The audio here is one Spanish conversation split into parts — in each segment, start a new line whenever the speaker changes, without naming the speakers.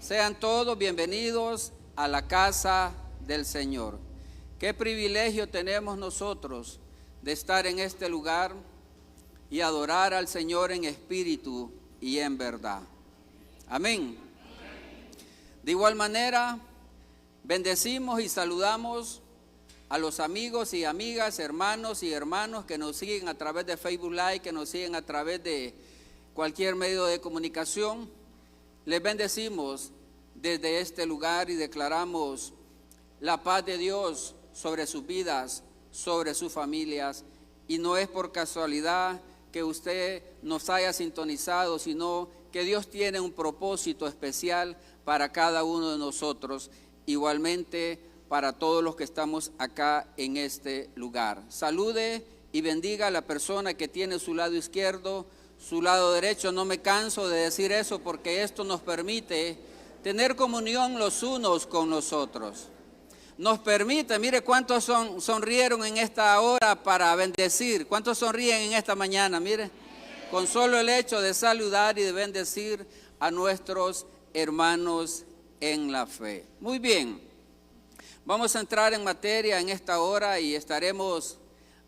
Sean todos bienvenidos a la casa del Señor. Qué privilegio tenemos nosotros de estar en este lugar y adorar al Señor en espíritu y en verdad. Amén. De igual manera, bendecimos y saludamos a los amigos y amigas, hermanos y hermanos que nos siguen a través de Facebook Live, que nos siguen a través de cualquier medio de comunicación. Les bendecimos desde este lugar y declaramos la paz de Dios sobre sus vidas, sobre sus familias. Y no es por casualidad que usted nos haya sintonizado, sino que Dios tiene un propósito especial para cada uno de nosotros, igualmente para todos los que estamos acá en este lugar. Salude y bendiga a la persona que tiene su lado izquierdo, su lado derecho. No me canso de decir eso porque esto nos permite tener comunión los unos con los otros. Nos permite, mire cuántos sonrieron en esta hora para bendecir. ¿Cuántos sonríen en esta mañana? Mire, con solo el hecho de saludar y de bendecir a nuestros hermanos en la fe. Muy bien, vamos a entrar en materia en esta hora y estaremos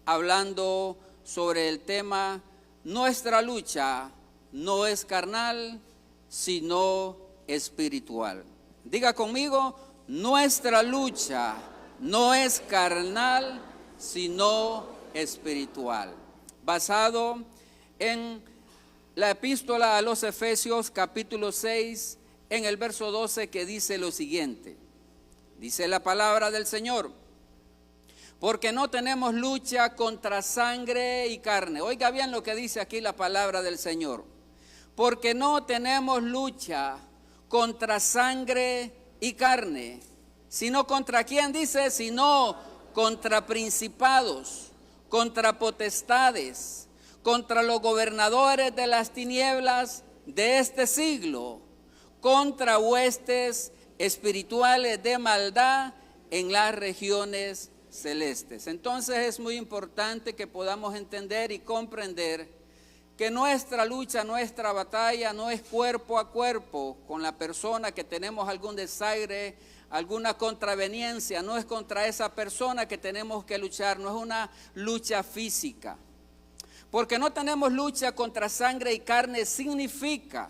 hablando sobre el tema: nuestra lucha no es carnal, sino espiritual. Diga conmigo: nuestra lucha no es carnal, sino espiritual. Basado en la epístola a los Efesios, capítulo 6, en el verso 12, que dice lo siguiente. Dice la palabra del Señor: porque no tenemos lucha contra sangre y carne. Oiga bien lo que dice aquí la palabra del Señor. Porque no tenemos lucha contra sangre y carne, sino contra ¿quién dice? Sino contra principados, contra potestades, contra los gobernadores de las tinieblas de este siglo, contra huestes espirituales de maldad en las regiones celestes. Entonces es muy importante que podamos entender y comprender que nuestra lucha, nuestra batalla no es cuerpo a cuerpo con la persona que tenemos algún desaire, alguna contraveniencia. No es contra esa persona que tenemos que luchar, no es una lucha física. Porque no tenemos lucha contra sangre y carne significa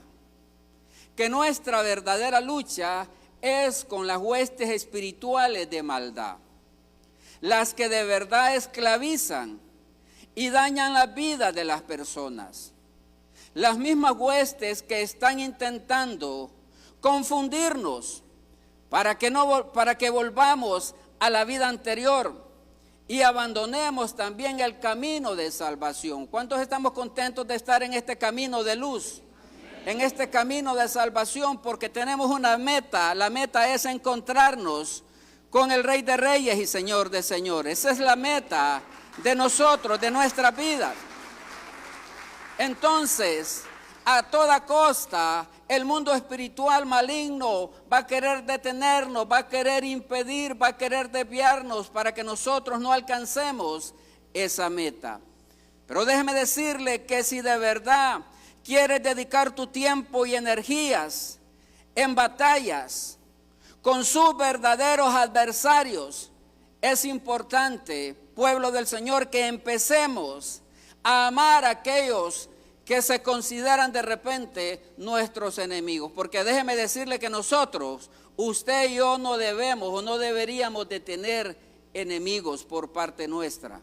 que nuestra verdadera lucha es con las huestes espirituales de maldad, las que de verdad esclavizan y dañan la vida de las personas. Las mismas huestes que están intentando confundirnos para que volvamos a la vida anterior y abandonemos también el camino de salvación. ¿Cuántos estamos contentos de estar en este camino de luz? En este camino de salvación, porque tenemos una meta. La meta es encontrarnos con el Rey de Reyes y Señor de Señores. Esa es la meta de nosotros, de nuestras vidas. Entonces, a toda costa, el mundo espiritual maligno va a querer detenernos, va a querer impedir, va a querer desviarnos para que nosotros no alcancemos esa meta. Pero déjeme decirle que si de verdad quieres dedicar tu tiempo y energías en batallas con sus verdaderos adversarios, es importante, pueblo del Señor, que empecemos a amar a aquellos que se consideran de repente nuestros enemigos. Porque déjeme decirle que nosotros, usted y yo, no debemos o no deberíamos de tener enemigos por parte nuestra.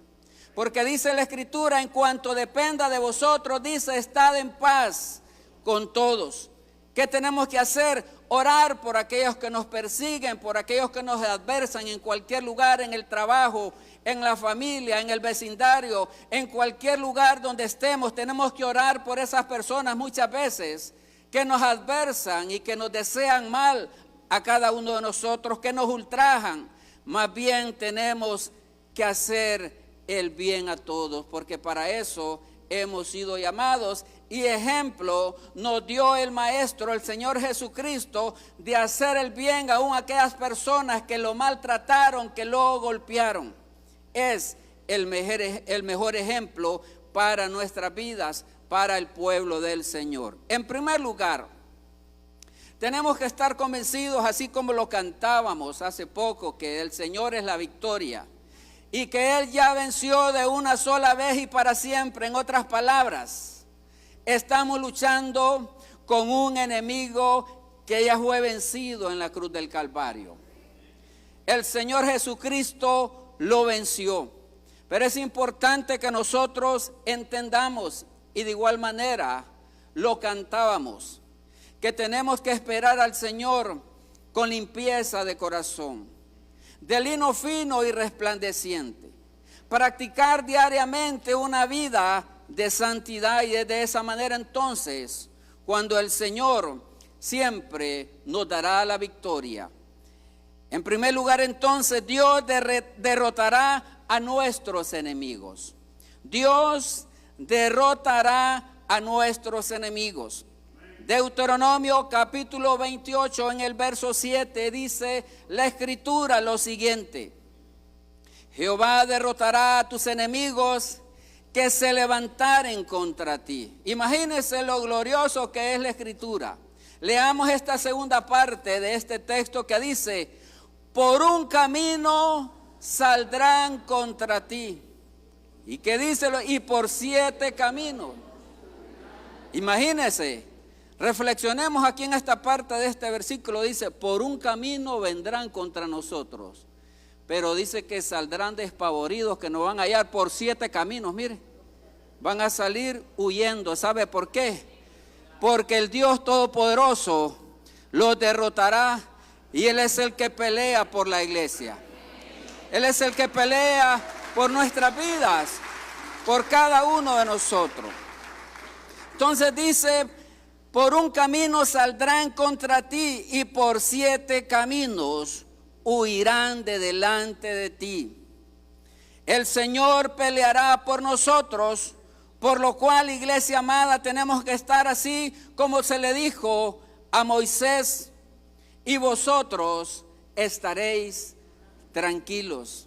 Porque dice la Escritura: en cuanto dependa de vosotros, dice, estad en paz con todos. ¿Qué tenemos que hacer? Orar por aquellos que nos persiguen, por aquellos que nos adversan en cualquier lugar, en el trabajo, en la familia, en el vecindario, en cualquier lugar donde estemos. Tenemos que orar por esas personas muchas veces que nos adversan y que nos desean mal a cada uno de nosotros, que nos ultrajan. Más bien tenemos que hacer el bien a todos, porque para eso hemos sido llamados. Y ejemplo nos dio el Maestro, el Señor Jesucristo, de hacer el bien aún a aquellas personas que lo maltrataron, que lo golpearon. Es el mejor ejemplo para nuestras vidas, para el pueblo del Señor. En primer lugar, Tenemos que estar convencidos, así como lo cantábamos hace poco, que el Señor es la victoria y que Él ya venció de una sola vez y para siempre. En otras palabras, estamos luchando con un enemigo que ya fue vencido en la cruz del Calvario. El Señor Jesucristo lo venció. Pero es importante que nosotros entendamos, y de igual manera lo cantábamos, que tenemos que esperar al Señor con limpieza de corazón, de lino fino y resplandeciente, practicar diariamente una vida de santidad, y de esa manera entonces, cuando el Señor siempre nos dará la victoria. En primer lugar entonces, Dios derrotará a nuestros enemigos. Dios derrotará a nuestros enemigos. Deuteronomio capítulo 28 en el verso 7 dice la escritura lo siguiente: Jehová derrotará a tus enemigos que se levantaren contra ti. Imagínense lo glorioso que es la escritura. Leamos esta segunda parte de este texto que dice: por un camino saldrán contra ti. ¿Y qué dice? Y por 7 caminos. Imagínense, reflexionemos aquí en esta parte de este versículo. Dice, por un camino vendrán contra nosotros, pero dice que saldrán despavoridos, que nos van a hallar por 7 caminos. Mire, van a salir huyendo. ¿Sabe por qué? Porque el Dios Todopoderoso los derrotará, y Él es el que pelea por la iglesia. Él es el que pelea por nuestras vidas, por cada uno de nosotros. Entonces dice, por un camino saldrán contra ti, y por 7 caminos huirán de delante de ti. El Señor peleará por nosotros, por lo cual, iglesia amada, tenemos que estar así como se le dijo a Moisés: y vosotros estaréis tranquilos.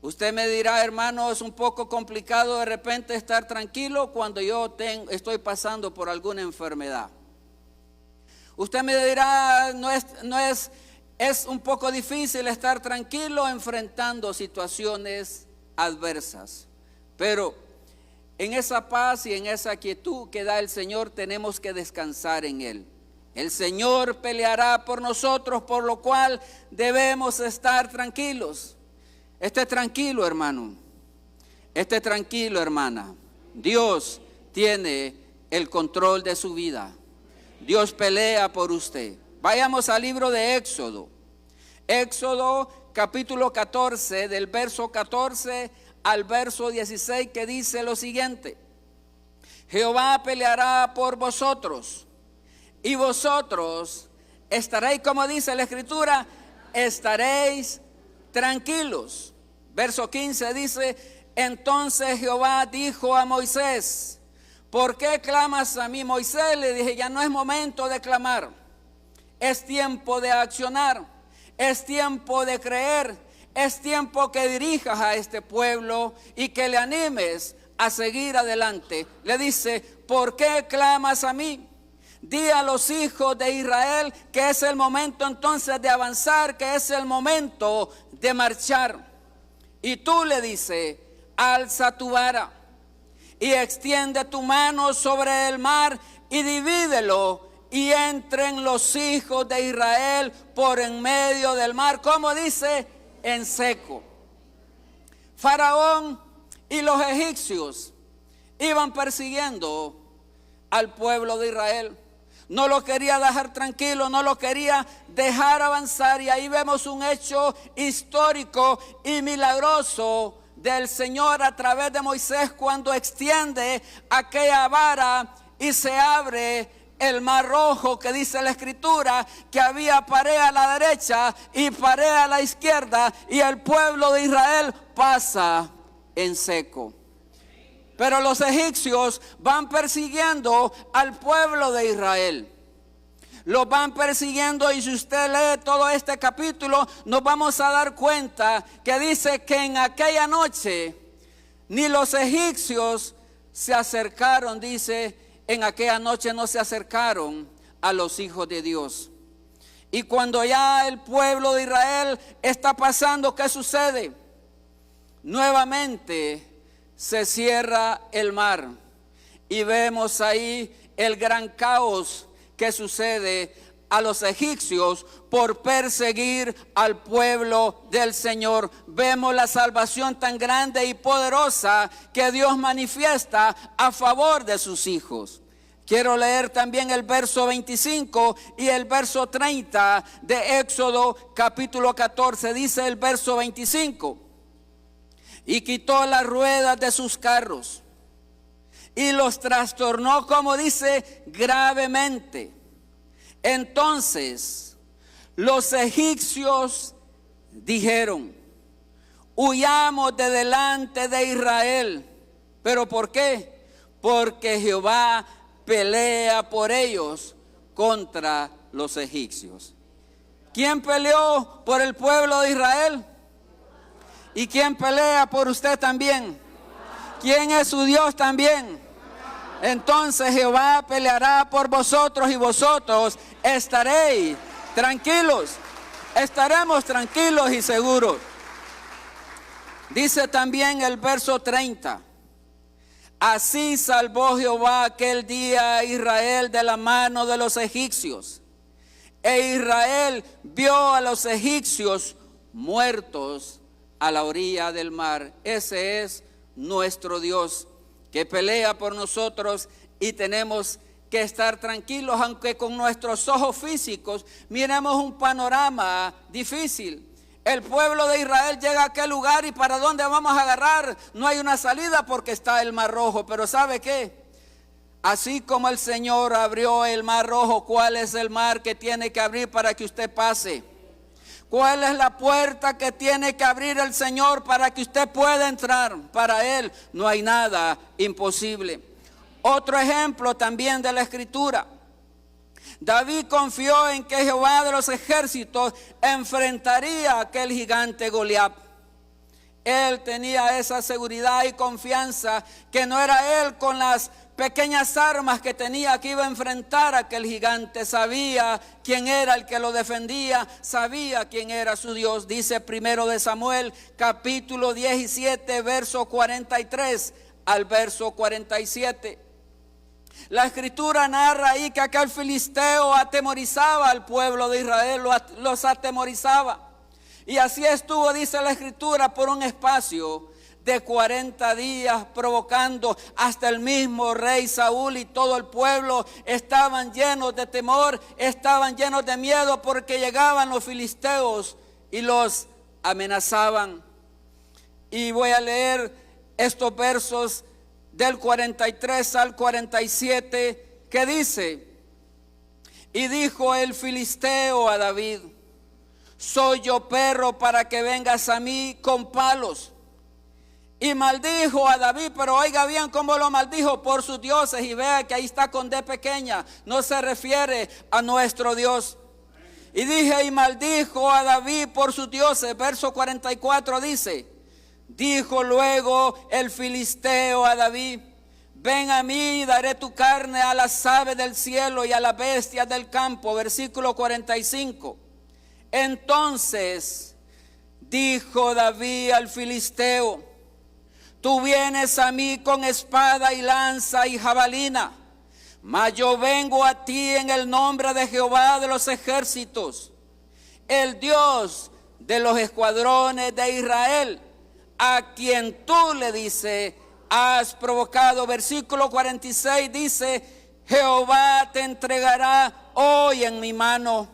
Usted me dirá, hermano, es un poco complicado de repente estar tranquilo cuando yo estoy pasando por alguna enfermedad. Usted me dirá, es un poco difícil estar tranquilo enfrentando situaciones adversas. Pero en esa paz y en esa quietud que da el Señor tenemos que descansar en Él. El Señor peleará por nosotros, por lo cual debemos estar tranquilos. Esté tranquilo, hermano. Esté tranquilo, hermana. Dios tiene el control de su vida. Dios pelea por usted. Vayamos al libro de Éxodo. Éxodo capítulo 14, del verso 14 al verso 16, que dice lo siguiente: Jehová peleará por vosotros, y vosotros estaréis, como dice la escritura, estaréis tranquilos. Verso 15 dice: entonces Jehová dijo a Moisés: ¿por qué clamas a mí? Moisés le dije, ya no es momento de clamar, es tiempo de accionar, es tiempo de creer, es tiempo que dirijas a este pueblo y que le animes a seguir adelante. Le dice, ¿por qué clamas a mí? Di a los hijos de Israel que es el momento entonces de avanzar, que es el momento de marchar. Y tú le dices, alza tu vara y extiende tu mano sobre el mar y divídelo, y entren los hijos de Israel por en medio del mar. ¿Cómo dice? En seco. Faraón y los egipcios iban persiguiendo al pueblo de Israel. No lo quería dejar tranquilo, no lo quería dejar avanzar. Y ahí vemos un hecho histórico y milagroso del Señor a través de Moisés, cuando extiende aquella vara y se abre el mar rojo, que dice la escritura que había pared a la derecha y pared a la izquierda, y el pueblo de Israel pasa en seco. Pero los egipcios van persiguiendo al pueblo de Israel. Los van persiguiendo, y si usted lee todo este capítulo, nos vamos a dar cuenta que dice que en aquella noche ni los egipcios se acercaron, dice, en aquella noche no se acercaron a los hijos de Dios. Y cuando ya el pueblo de Israel está pasando, ¿qué sucede? Nuevamente se cierra el mar y vemos ahí el gran caos que sucede a los egipcios por perseguir al pueblo del Señor. Vemos la salvación tan grande y poderosa que Dios manifiesta a favor de sus hijos. Quiero leer también el verso 25 y el verso 30 de Éxodo capítulo 14. Dice el verso 25: y quitó las ruedas de sus carros y los trastornó, como dice, gravemente. Entonces los egipcios dijeron: huyamos de delante de Israel. ¿Pero por qué? Porque Jehová pelea por ellos contra los egipcios. ¿Quién peleó por el pueblo de Israel? ¿Y quién pelea por usted también? ¿Quién es su Dios también? Entonces Jehová peleará por vosotros y vosotros estaréis tranquilos. Estaremos tranquilos y seguros. Dice también el verso 30: así salvó Jehová aquel día a Israel de la mano de los egipcios. E Israel vio a los egipcios muertos a la orilla del mar. Ese es nuestro Dios, que pelea por nosotros, y tenemos que estar tranquilos, aunque con nuestros ojos físicos miremos un panorama difícil. El pueblo de Israel llega a aquel lugar y ¿para dónde vamos a agarrar? No hay una salida porque está el Mar Rojo. Pero ¿sabe qué? Así como el Señor abrió el Mar Rojo, ¿cuál es el mar que tiene que abrir para que usted pase? ¿Cuál es la puerta que tiene que abrir el Señor para que usted pueda entrar? Para Él no hay nada imposible. Otro ejemplo también de la Escritura. David confió en que Jehová de los ejércitos enfrentaría a aquel gigante Goliat. Él tenía esa seguridad y confianza que no era él con las pequeñas armas que tenía que iba a enfrentar a aquel gigante. Sabía quién era el que lo defendía, sabía quién era su Dios. Dice primero de Samuel capítulo 17 verso 43 al verso 47. La Escritura narra ahí que aquel filisteo atemorizaba al pueblo de Israel, los atemorizaba. Y así estuvo, dice la Escritura, por un espacio de 40 días, provocando hasta el mismo rey Saúl y todo el pueblo estaban llenos de temor, estaban llenos de miedo, porque llegaban los filisteos y los amenazaban. Y voy a leer estos versos del 43 al 47, que dice: y dijo el filisteo a David: soy yo perro para que vengas a mí con palos. Y maldijo a David, pero oiga bien cómo lo maldijo: por sus dioses. Y vea que ahí está con D pequeña, no se refiere a nuestro Dios. Y dije: y maldijo a David por sus dioses. Verso 44 dice: dijo luego el filisteo a David: ven a mí y daré tu carne a las aves del cielo y a las bestias del campo. Versículo 45. Entonces dijo David al filisteo: tú vienes a mí con espada y lanza y jabalina, mas yo vengo a ti en el nombre de Jehová de los ejércitos, el Dios de los escuadrones de Israel, a quien tú, le dice, has provocado. Versículo 46 dice: Jehová te entregará hoy en mi mano,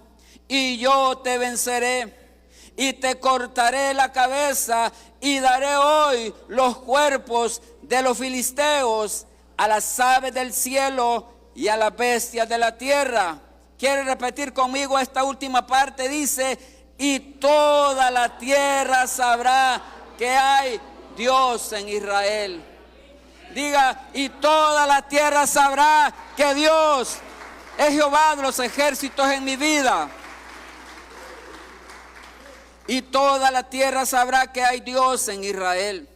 y yo te venceré, y te cortaré la cabeza, y daré hoy los cuerpos de los filisteos a las aves del cielo y a las bestias de la tierra. ¿Quiere repetir conmigo esta última parte? Dice: y toda la tierra sabrá que hay Dios en Israel. Diga: y toda la tierra sabrá que Dios es Jehová de los ejércitos en mi vida. Y toda la tierra sabrá que hay Dios en Israel.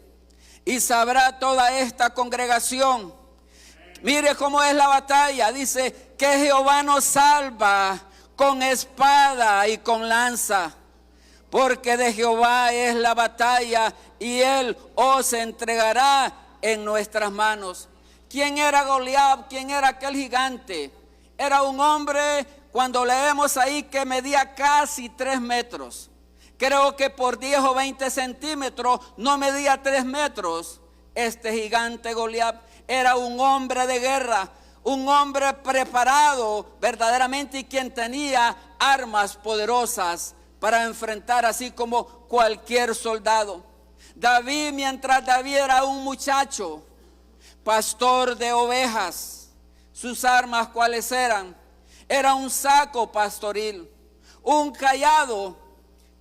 Y sabrá toda esta congregación Mire cómo es la batalla. Dice que Jehová nos salva con espada y con lanza, porque de Jehová es la batalla y Él os entregará en nuestras manos. ¿Quién era Goliat? ¿Quién era aquel gigante? Era un hombre, cuando leemos ahí, que medía casi 3 metros. Creo que por 10 o 20 centímetros no medía 3 metros. Este gigante Goliat era un hombre de guerra, un hombre preparado verdaderamente y quien tenía armas poderosas para enfrentar, así como cualquier soldado. David, mientras David era un muchacho, pastor de ovejas, sus armas ¿cuáles eran? Era un saco pastoril, un cayado,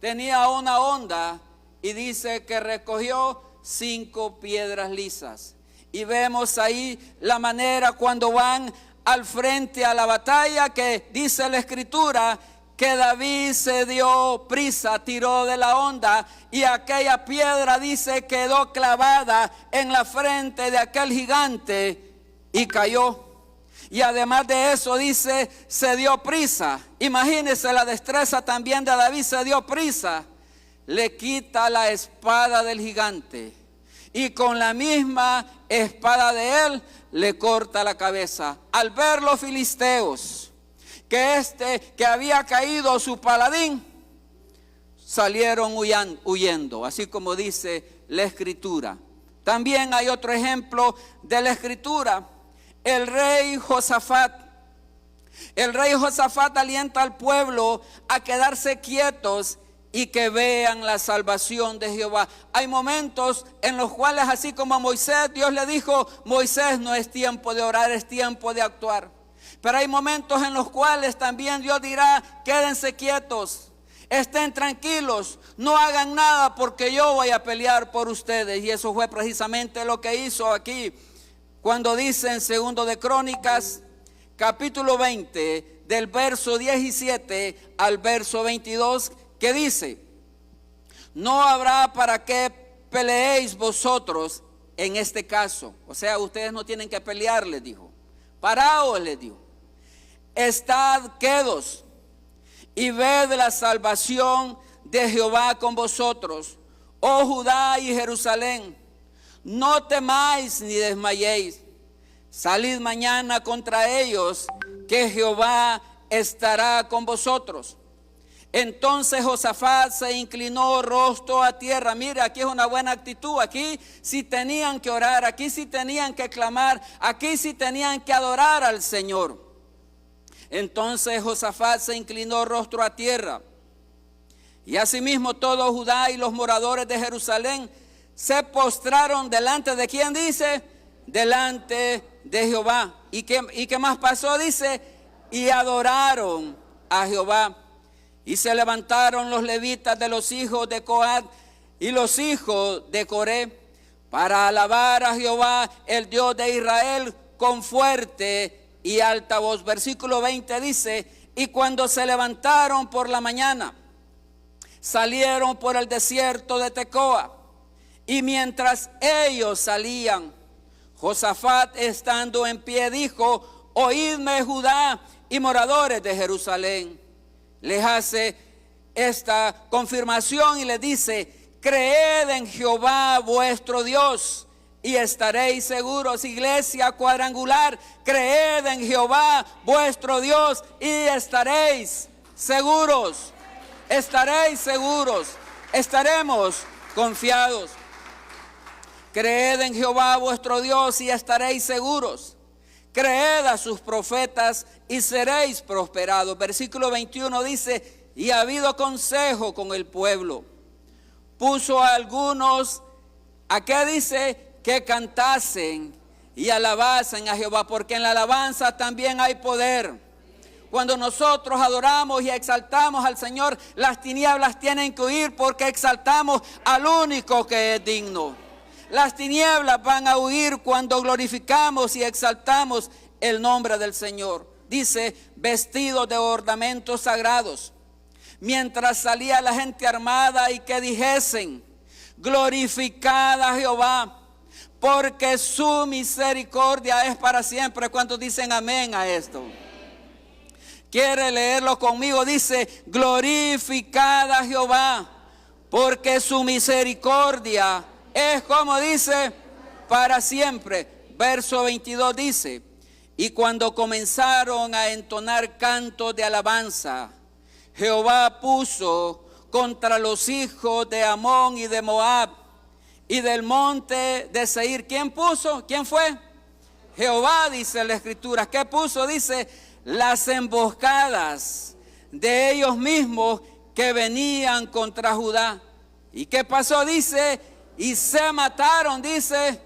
tenía una honda y dice que recogió 5 piedras lisas. Y vemos ahí la manera cuando van al frente a la batalla, que dice la escritura que David se dio prisa, tiró de la honda y aquella piedra, dice, quedó clavada en la frente de aquel gigante y cayó. Y además de eso, dice, se dio prisa. Imagínense la destreza también de David, se dio prisa. Le quita la espada del gigante y con la misma espada de él le corta la cabeza. Al ver los filisteos que había caído su paladín, salieron huyendo, así como dice la escritura. También hay otro ejemplo de la escritura. El rey Josafat alienta al pueblo a quedarse quietos y que vean la salvación de Jehová. Hay momentos en los cuales, así como a Moisés, Dios le dijo: Moisés, no es tiempo de orar, es tiempo de actuar. Pero hay momentos en los cuales también Dios dirá: quédense quietos, estén tranquilos, no hagan nada porque yo voy a pelear por ustedes. Y eso fue precisamente lo que hizo aquí, cuando dice en 2 de Crónicas, capítulo 20, del verso 17 al verso 22, que dice: no habrá para qué peleéis vosotros en este caso. O sea, ustedes no tienen que pelear, les dijo. Paraos, les dijo. Estad quedos y ved la salvación de Jehová con vosotros, oh Judá y Jerusalén. No temáis ni desmayéis. Salid mañana contra ellos, que Jehová estará con vosotros. Entonces Josafat se inclinó rostro a tierra. Mire, aquí es una buena actitud. Aquí sí tenían que orar, aquí sí tenían que clamar, aquí sí tenían que adorar al Señor. Entonces Josafat se inclinó rostro a tierra. Y asimismo todo Judá y los moradores de Jerusalén se postraron delante de ¿quién dice? Delante de Jehová. ¿Y qué más pasó? Dice, y adoraron a Jehová. Y se levantaron los levitas de los hijos de Coat y los hijos de Coré para alabar a Jehová, el Dios de Israel, con fuerte y alta voz. Versículo 20 dice: y cuando se levantaron por la mañana, salieron por el desierto de Tecoa. Y mientras ellos salían, Josafat, estando en pie, dijo: oídme, Judá y moradores de Jerusalén. Les hace esta confirmación y les dice: creed en Jehová vuestro Dios y estaréis seguros. Iglesia Cuadrangular, creed en Jehová vuestro Dios y estaréis seguros. Estaréis seguros, estaremos confiados. Creed en Jehová vuestro Dios y estaréis seguros. Creed a sus profetas y seréis prosperados. Versículo 21 dice: y ha habido consejo con el pueblo. Puso a algunos, ¿a qué dice? Que cantasen y alabasen a Jehová, porque en la alabanza también hay poder. Cuando nosotros adoramos y exaltamos al Señor, las tinieblas tienen que huir, porque exaltamos al único que es digno. Las tinieblas van a huir cuando glorificamos y exaltamos el nombre del Señor. Dice: vestidos de ornamentos sagrados, mientras salía la gente armada, y que dijesen: glorificad a Jehová, porque su misericordia es para siempre. ¿Cuántos dicen amén a esto? ¿Quiere leerlo conmigo? Dice, glorificad a Jehová, porque su misericordia es, como dice, para siempre. Verso 22 dice, y cuando comenzaron a entonar cantos de alabanza, Jehová puso contra los hijos de Amón y de Moab y del monte de Seir. ¿Quién puso? ¿Quién fue? Jehová, dice la Escritura. ¿Qué puso? Dice, las emboscadas de ellos mismos que venían contra Judá. ¿Y qué pasó? Dice, y se mataron, dice,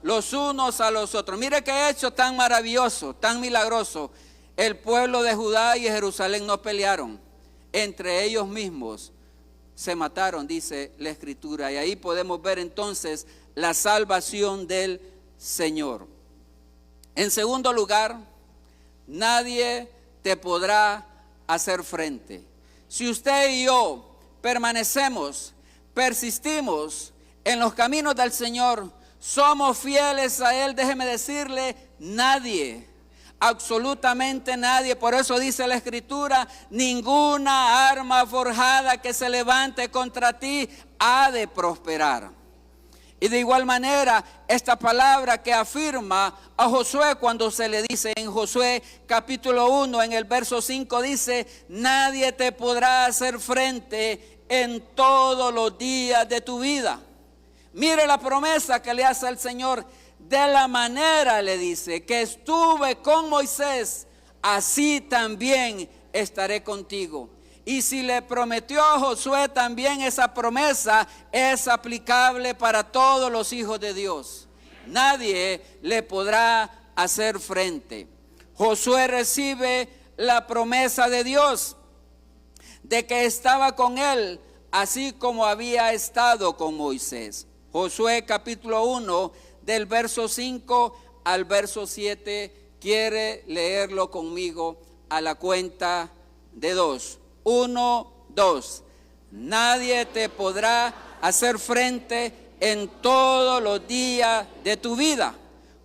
los unos a los otros. Mire qué hecho tan maravilloso, tan milagroso. El pueblo de Judá y Jerusalén no pelearon. Entre ellos mismos se mataron, dice la Escritura. Y ahí podemos ver entonces la salvación del Señor. En segundo lugar, nadie te podrá hacer frente. Si usted y yo permanecemos, persistimos en los caminos del Señor, somos fieles a Él, déjeme decirle, nadie, absolutamente nadie. Por eso dice la Escritura, ninguna arma forjada que se levante contra ti ha de prosperar. Y de igual manera, esta palabra que afirma a Josué cuando se le dice en Josué capítulo 1, en el verso 5 dice, nadie te podrá hacer frente en todos los días de tu vida. Mire la promesa que le hace el Señor. De la manera, le dice, que estuve con Moisés, así también estaré contigo. Y si le prometió a Josué, también esa promesa es aplicable para todos los hijos de Dios. Nadie le podrá hacer frente. Josué recibe la promesa de Dios de que estaba con él, así como había estado con Moisés. Josué capítulo 1, del verso 5 al verso 7, quiere leerlo conmigo a la cuenta de 2. 1, 2. Nadie te podrá hacer frente en todos los días de tu vida.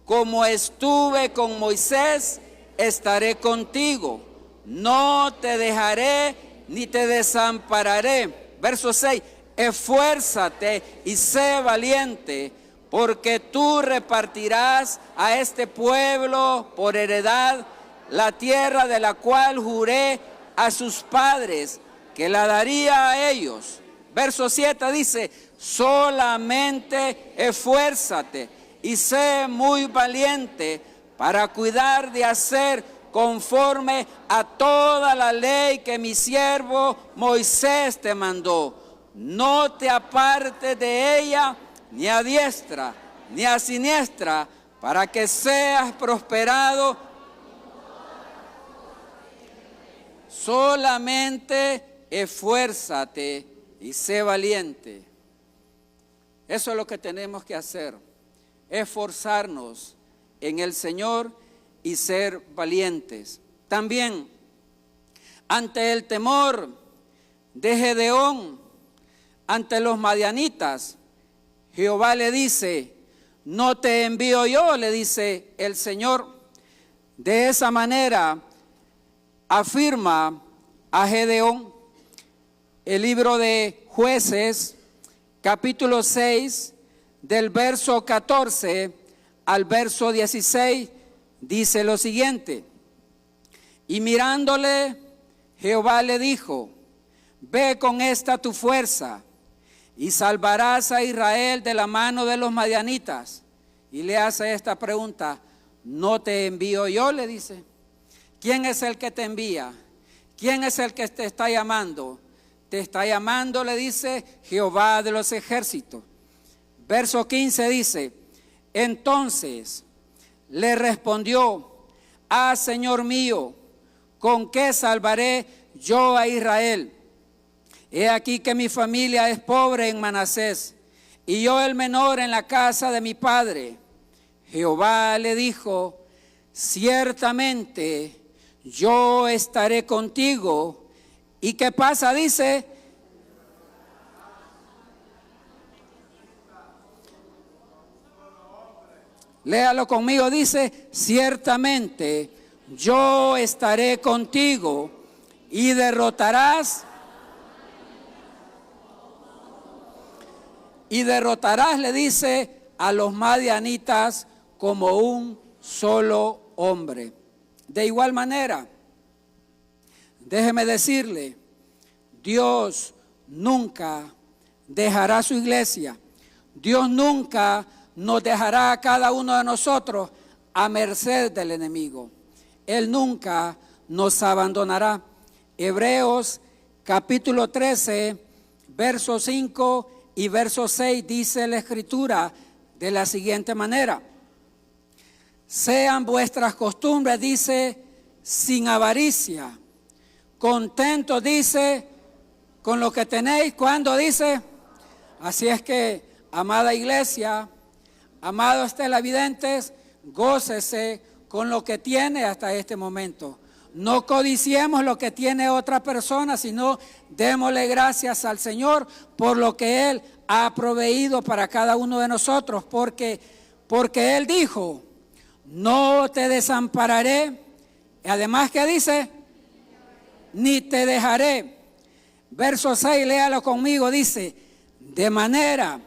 Como estuve con Moisés, estaré contigo. No te dejaré ni te desampararé. Verso 6. Esfuérzate y sé valiente, porque tú repartirás a este pueblo por heredad la tierra de la cual juré a sus padres que la daría a ellos. Verso 7 dice, solamente esfuérzate y sé muy valiente para cuidar de hacer conforme a toda la ley que mi siervo Moisés te mandó. No te apartes de ella ni a diestra ni a siniestra, para que seas prosperado. Solamente esfuérzate y sé valiente. Eso es lo que tenemos que hacer, esforzarnos en el Señor y ser valientes. También, ante el temor de Gedeón, ante los madianitas, Jehová le dice, no te envío yo, le dice el Señor. De esa manera afirma a Gedeón. El libro de Jueces, capítulo 6, del verso 14 al verso 16, dice lo siguiente. Y mirándole, Jehová le dijo, ve con esta tu fuerza y salvarás a Israel de la mano de los madianitas. Y le hace esta pregunta, ¿no te envío yo?, le dice. ¿Quién es el que te envía? ¿Quién es el que te está llamando? Te está llamando, le dice, Jehová de los ejércitos. Verso 15 dice, entonces le respondió, Señor mío, ¿con qué salvaré yo a Israel? He aquí que mi familia es pobre en Manasés, y yo el menor en la casa de mi padre. Jehová le dijo, ciertamente yo estaré contigo. ¿Y qué pasa? Dice,
Léalo conmigo, dice, ciertamente yo estaré contigo y derrotarás, le dice, a los madianitas como un solo hombre. De igual manera, déjeme decirle, Dios nunca dejará su iglesia. Dios nunca nos dejará a cada uno de nosotros a merced del enemigo. Él nunca nos abandonará. Hebreos capítulo 13, verso 5 y verso 6 dice la Escritura de la siguiente manera: sean vuestras costumbres, dice, sin avaricia, contentos, dice, con lo que tenéis. ¿Cuándo? Dice. Así es que, amada iglesia, amados televidentes, gócese con lo que tiene hasta este momento. No codiciemos lo que tiene otra persona, sino démosle gracias al Señor por lo que Él ha proveído para cada uno de nosotros, porque Él dijo, no te desampararé. Además, ¿qué dice? Ni te dejaré. Verso 6, léalo conmigo, dice, de manera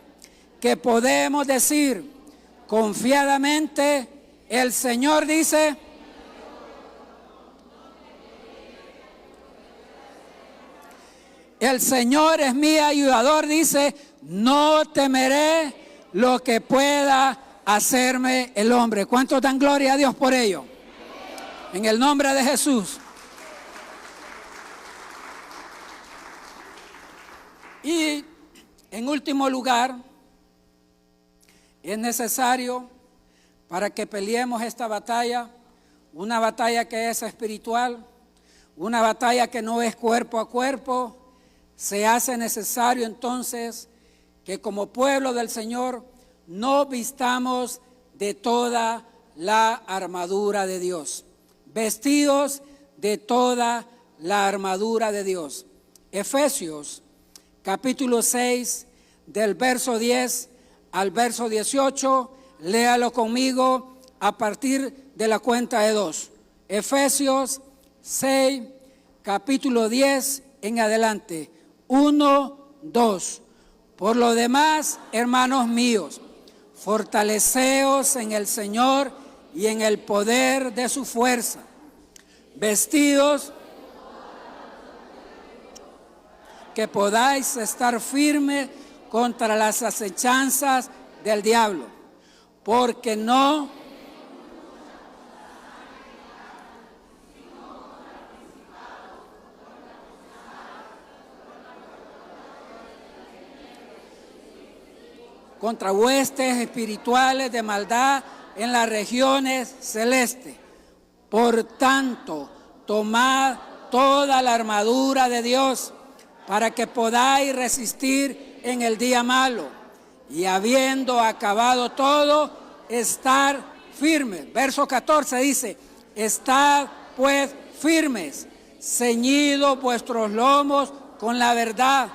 que podemos decir confiadamente, el Señor dice, el Señor es mi ayudador, dice, no temeré lo que pueda hacerme el hombre. ¿Cuántos dan gloria a Dios por ello? En el nombre de Jesús. Y en último lugar, es necesario para que peleemos esta batalla, una batalla que es espiritual, una batalla que no es cuerpo a cuerpo, se hace necesario entonces que como pueblo del Señor no vistamos de toda la armadura de Dios, vestidos de toda la armadura de Dios. Efesios capítulo 6, del verso 10 al verso 18, léalo conmigo a partir de la cuenta de 2. Efesios 6, capítulo 10 en adelante. 1, 2. Por lo demás, hermanos míos, fortaleceos en el Señor y en el poder de su fuerza, vestidos que podáis estar firmes contra las acechanzas del diablo, porque no contra huestes espirituales de maldad en las regiones celestes. Por tanto, tomad toda la armadura de Dios para que podáis resistir en el día malo, y habiendo acabado todo, estar firmes. Verso 14 dice, estad pues firmes, ceñidos vuestros lomos con la verdad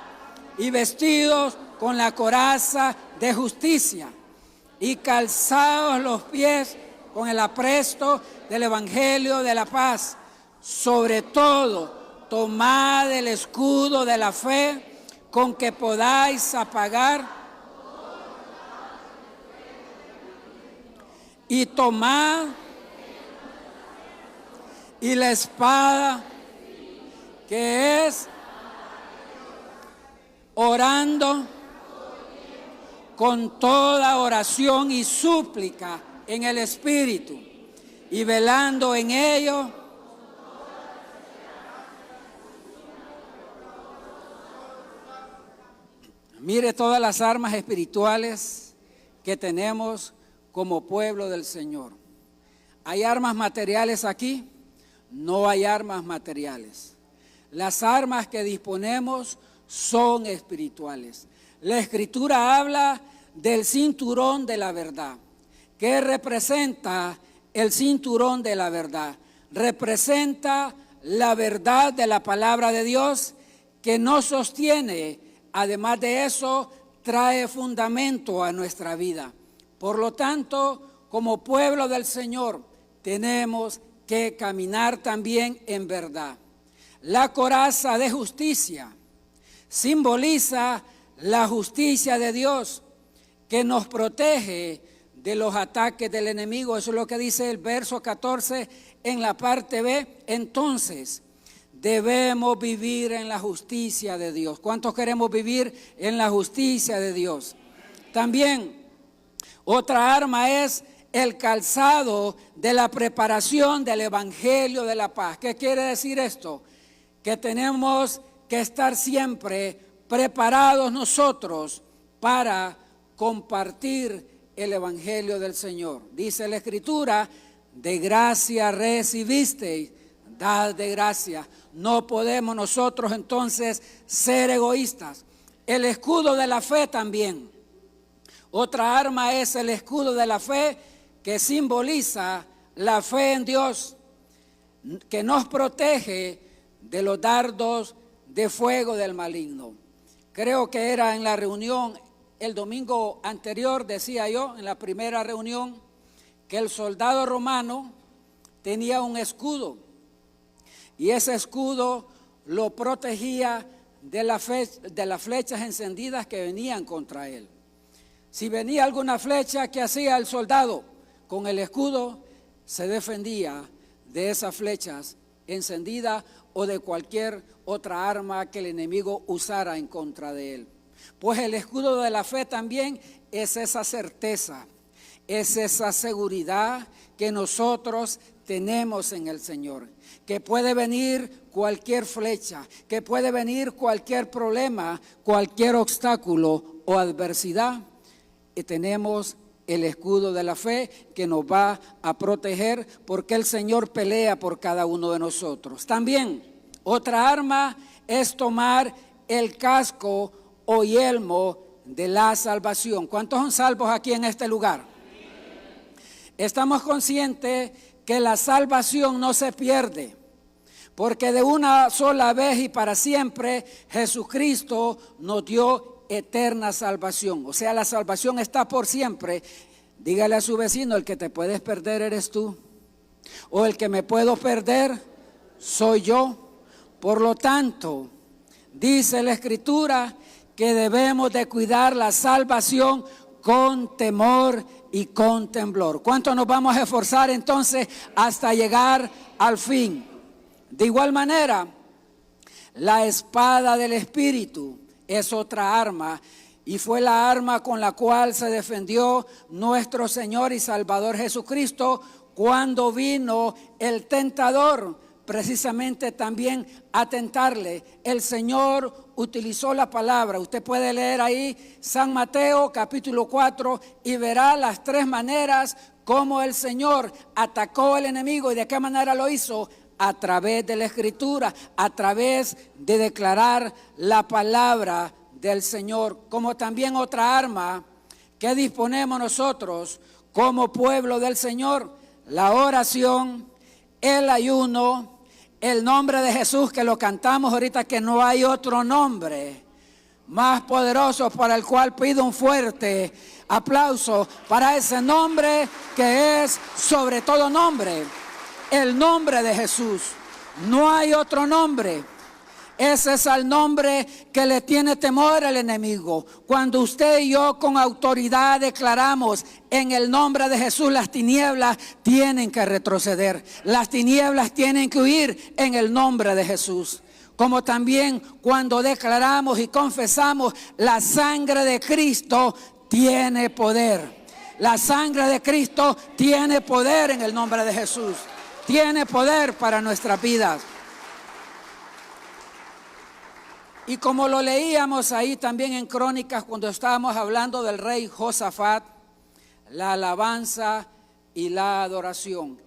y vestidos con la coraza de justicia, y calzados los pies con el apresto del evangelio de la paz. Sobre todo, tomad el escudo de la fe, con que podáis apagar, y tomad y la espada, que es orando con toda oración y súplica en el Espíritu, y velando en ello mire todas las armas espirituales que tenemos como pueblo del Señor. ¿Hay armas materiales aquí? No hay armas materiales. Las armas que disponemos son espirituales. La Escritura habla del cinturón de la verdad. ¿Qué representa el cinturón de la verdad? Representa la verdad de la palabra de Dios, que nos sostiene. Además de eso, trae fundamento a nuestra vida. Por lo tanto, como pueblo del Señor, tenemos que caminar también en verdad. La coraza de justicia simboliza la justicia de Dios que nos protege de los ataques del enemigo. Eso es lo que dice el verso 14 en la parte B. Entonces, debemos vivir en la justicia de Dios. ¿Cuántos queremos vivir en la justicia de Dios? También, otra arma es el calzado de la preparación del evangelio de la paz. ¿Qué quiere decir esto? Que tenemos que estar siempre preparados nosotros para compartir el evangelio del Señor. Dice la Escritura, de gracia recibisteis, dad de gracia. No podemos nosotros entonces ser egoístas. El escudo de la fe también. Otra arma es el escudo de la fe, que simboliza la fe en Dios, que nos protege de los dardos de fuego del maligno. Creo que era en la reunión el domingo anterior, decía yo, en la primera reunión, que el soldado romano tenía un escudo y ese escudo lo protegía de las flechas encendidas que venían contra él. Si venía alguna flecha, ¿qué hacía el soldado? Con el escudo se defendía de esas flechas encendidas o de cualquier otra arma que el enemigo usara en contra de él. Pues el escudo de la fe también es esa certeza, es esa seguridad que nosotros tenemos en el Señor, que puede venir cualquier flecha, que puede venir cualquier problema, cualquier obstáculo o adversidad, y tenemos el escudo de la fe que nos va a proteger porque el Señor pelea por cada uno de nosotros. También otra arma es tomar el casco o yelmo de la salvación. ¿Cuántos son salvos aquí en este lugar? Estamos conscientes que la salvación no se pierde, porque de una sola vez y para siempre Jesucristo nos dio eterna salvación. O sea, la salvación está por siempre. Dígale a su vecino, el que te puedes perder eres tú, o el que me puedo perder soy yo. Por lo tanto, dice la Escritura que debemos de cuidar la salvación con temor y con temblor. ¿Cuánto nos vamos a esforzar entonces hasta llegar al fin? De igual manera, la espada del Espíritu es otra arma y fue la arma con la cual se defendió nuestro Señor y Salvador Jesucristo cuando vino el tentador, precisamente también a tentarle. El Señor utilizó la palabra. Usted puede leer ahí San Mateo capítulo 4 y verá las tres maneras como el Señor atacó al enemigo. ¿Y de qué manera lo hizo? A través de la Escritura, a través de declarar la palabra del Señor. Como también otra arma que disponemos nosotros como pueblo del Señor, la oración, el ayuno, el nombre de Jesús, que lo cantamos ahorita, que no hay otro nombre más poderoso, para el cual pido un fuerte aplauso para ese nombre que es sobre todo nombre, el nombre de Jesús. No hay otro nombre. Ese es el nombre que le tiene temor al enemigo. Cuando usted y yo con autoridad declaramos en el nombre de Jesús, las tinieblas tienen que retroceder. Las tinieblas tienen que huir en el nombre de Jesús. Como también cuando declaramos y confesamos, la sangre de Cristo tiene poder. La sangre de Cristo tiene poder en el nombre de Jesús. Tiene poder para nuestras vidas. Y como lo leíamos ahí también en Crónicas cuando estábamos hablando del rey Josafat, la alabanza y la adoración.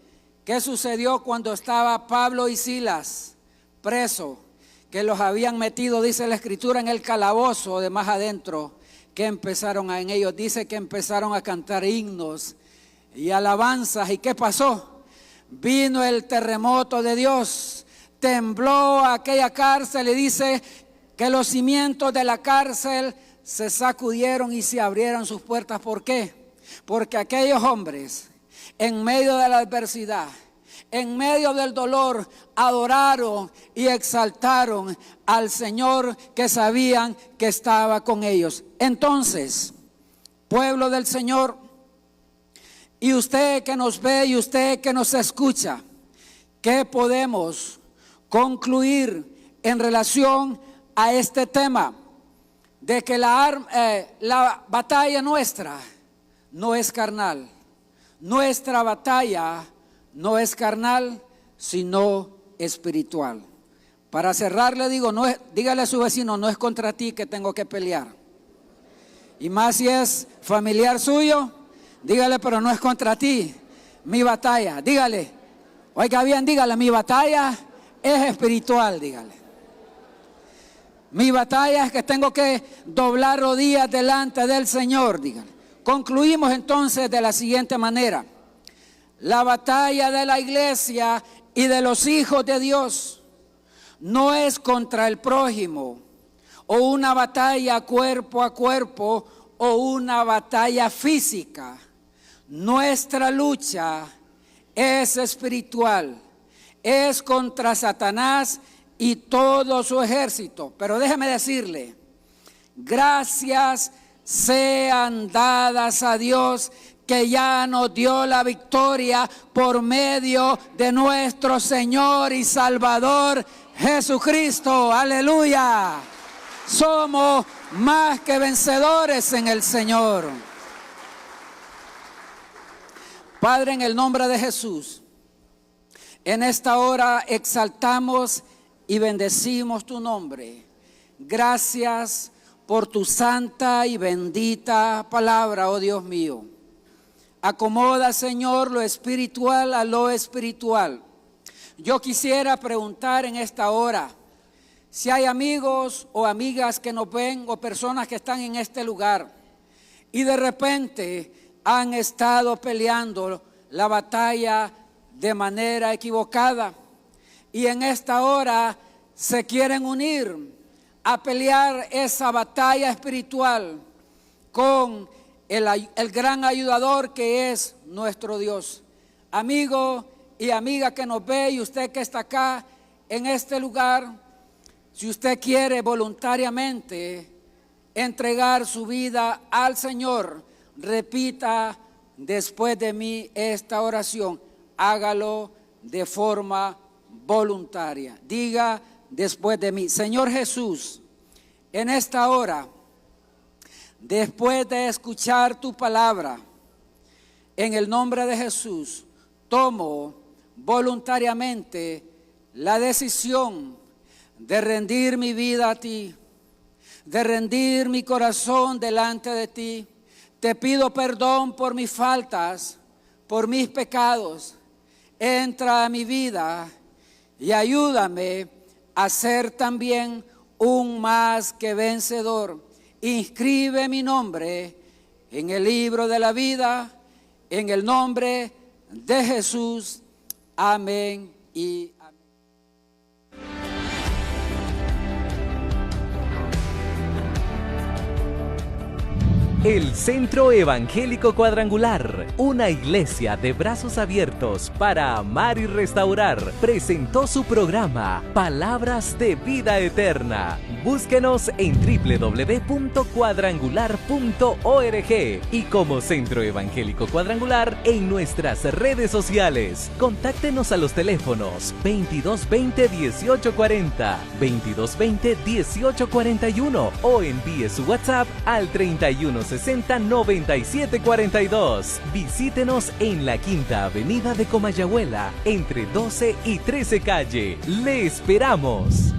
¿Qué sucedió cuando estaba Pablo y Silas presos? Que los habían metido, dice la Escritura, en el calabozo de más adentro. Que empezaron en ellos, dice que empezaron a cantar himnos y alabanzas. ¿Y qué pasó? Vino el terremoto de Dios, tembló aquella cárcel y dice que los cimientos de la cárcel se sacudieron y se abrieron sus puertas. ¿Por qué? Porque aquellos hombres en medio de la adversidad, en medio del dolor, adoraron y exaltaron al Señor que sabían que estaba con ellos. Entonces, pueblo del Señor, y usted que nos ve y usted que nos escucha, ¿qué podemos concluir en relación a este tema? De que la batalla nuestra no es carnal. Nuestra batalla no es carnal, sino espiritual. Para cerrar le digo, dígale a su vecino, no es contra ti que tengo que pelear. Y más si es familiar suyo, dígale, pero no es contra ti, mi batalla. Dígale, oiga bien, dígale, mi batalla es espiritual, dígale. Mi batalla es que tengo que doblar rodillas delante del Señor, dígale. Concluimos entonces de la siguiente manera. La batalla de la iglesia y de los hijos de Dios no es contra el prójimo, o una batalla cuerpo a cuerpo, o una batalla física. Nuestra lucha es espiritual, es contra Satanás y todo su ejército. Pero déjeme decirle, gracias sean dadas a Dios que ya nos dio la victoria por medio de nuestro Señor y Salvador Jesucristo. Aleluya. Somos más que vencedores en el Señor. Padre, en el nombre de Jesús, en esta hora exaltamos y bendecimos tu nombre. Gracias por tu santa y bendita palabra, oh Dios mío. Acomoda, Señor, lo espiritual a lo espiritual. Yo quisiera preguntar en esta hora, si hay amigos o amigas que nos ven o personas que están en este lugar y de repente han estado peleando la batalla de manera equivocada y en esta hora se quieren unir a pelear esa batalla espiritual con el gran ayudador que es nuestro Dios. Amigo y amiga que nos ve y usted que está acá en este lugar, si usted quiere voluntariamente entregar su vida al Señor, repita después de mí esta oración. Hágalo de forma voluntaria. Diga después de mí: Señor Jesús, en esta hora, después de escuchar tu palabra, en el nombre de Jesús, tomo voluntariamente la decisión de rendir mi vida a ti, de rendir mi corazón delante de ti. Te pido perdón por mis faltas, por mis pecados. Entra a mi vida y ayúdame a ser también un más que vencedor. Inscribe mi nombre en el libro de la vida, en el nombre de Jesús. Amén y amén.
El Centro Evangélico Cuadrangular, una iglesia de brazos abiertos para amar y restaurar, presentó su programa Palabras de Vida Eterna. Búsquenos en www.cuadrangular.org y como Centro Evangélico Cuadrangular en nuestras redes sociales. Contáctenos a los teléfonos 2220-1840, 2220-1841 o envíe su WhatsApp al 3160-9742. Visítenos en la Quinta Avenida de Comayagüela, entre 12 y 13 calle. ¡Le esperamos!